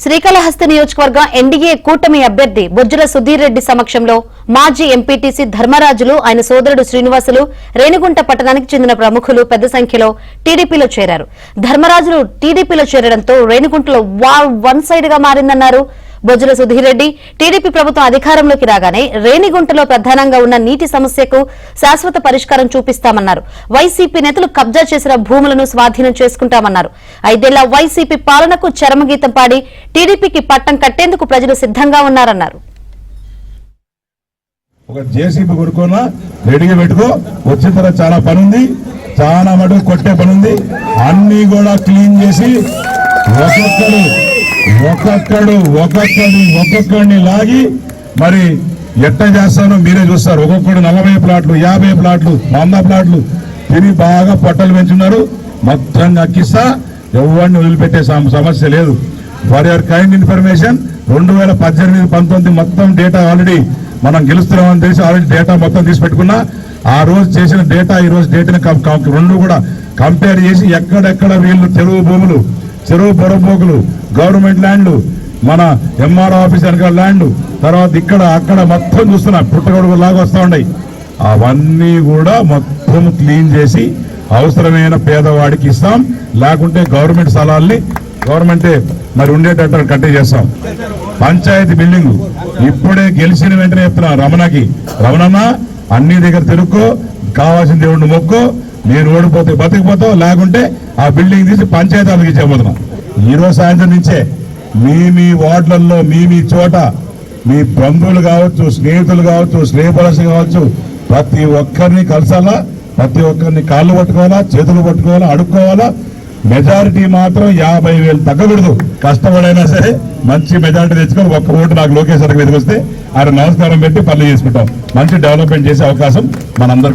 శ్రీకాళహస్తి నియోజకవర్గం ఎన్డీఏ కూటమి అభ్యర్థి బొజ్జల సుధీర్ రెడ్డి సమక్షంలో మాజీ ఎంపీటీసీ ధర్మరాజులు ఆయన సోదరుడు శ్రీనివాసులు రేణిగుంట పట్టణానికి చెందిన ప్రముఖులు పెద్ద సంఖ్యలో టీడీపీలో చేరారు. ధర్మరాజులు టీడీపీలో చేరడంతో రేణిగుంటలో వార్ వన్ సైడ్ గా మారిందన్నారు. బొజ్జల సుధీర్ రెడ్డి టీడీపీ ప్రభుత్వం అధికారంలోకి రాగానే రేణిగుంటలో ప్రధానంగా ఉన్న నీటి సమస్యకు శాశ్వత పరిష్కారం చూపిస్తామన్నారు. వైసీపీ నేతలు కబ్జా చేసిన భూములను స్వాధీనం చేసుకుంటామన్నారు. 5 ఏళ్ల వైసీపీ పాలనకు చరమగీతం పాడి టీడీపీకి పట్టం కట్టేందుకు ప్రజలు సిద్ధంగా ఉన్నారన్నారు. ఒక జేసీబీ కొనుక్కోనా రెడీగా పెట్టుకో, వచ్చిన తర్వాత చాలా పని ఉంది, చాలా మటుకు కొట్టే పని ఉంది, అన్ని కూడా క్లీన్ చేసి ఒక్కొక్కడిని లాగి మరి ఎట్ట చేస్తానో మీరే చూస్తారు. ఒక్కొక్కడు 40 ప్లాట్లు 50 ప్లాట్లు 100 ప్లాట్లు తిని బాగా పొట్టలు పెంచున్నారు. మొత్తం అక్కిస్తా, ఎవరిని వదిలిపెట్టే సమస్య లేదు. ఫర్ యువర్ కైండ్ ఇన్ఫర్మేషన్ 2018-19 మొత్తం డేటా ఆల్రెడీ మనం గెలుస్తున్నామని తెలిసి ఆల్రెడీ డేటా మొత్తం తీసి పెట్టుకున్నా. ఆ రోజు చేసిన డేటా ఈ రోజు డేటాని రెండు కూడా కంపేర్ చేసి ఎక్కడెక్కడ వీళ్ళు చెరువు భూములు, చెరువు పొరపోకులు, గవర్నమెంట్ ల్యాండ్లు, మన ఎంఆర్ఓ ఆఫీస్ వెనకాల ల్యాండ్, తర్వాత ఇక్కడ అక్కడ మొత్తం చూస్తున్నా పుట్టగొడుగు లాగా వస్తూ ఉన్నాయి. అవన్నీ కూడా మొత్తం క్లీన్ చేసి అవసరమైన పేదవాడికి ఇస్తాం. లేకుంటే గవర్నమెంట్ స్థలాల్ని గవర్నమెంటే మరి ఉండేటట్టు కట్టే చేస్తాం. పంచాయతీ బిల్డింగ్ ఇప్పుడే గెలిచిన వెంటనే చెప్తున్నా రమణన్న అన్ని దగ్గర తిరుక్కో, కావాల్సిన దేవుడిని మొక్కో, నేను ఓడిపోతే బతికిపోతావు, లేకుంటే ఆ బిల్డింగ్ తీసి పంచాయతీలకు ఇచ్చేపోతున్నా. ఈరోజు సాయంత్రం నుంచే మీ వార్డులలో మీ చోట మీ బంధువులు కావచ్చు, స్నేహితులు కావచ్చు, స్నేహితులు కావచ్చు, ప్రతి ఒక్కరిని కలిసాలా, ప్రతి ఒక్కరిని కాళ్ళు పట్టుకోవాలా, చేతులు పట్టుకోవాలా, అడుక్కోవాలా. మెజారిటీ మాత్రం 50,000 తగ్గకూడదు. కష్టపడైనా సరే మంచి మెజారిటీ తెచ్చుకొని ఒక్క ఓటు నాకు లోకేశ్వర్ మీదకి వస్తే ఆయన నమస్కారం పెట్టి పనులు చేసుకుంటాం. మంచి డెవలప్మెంట్ చేసే అవకాశం మనందరం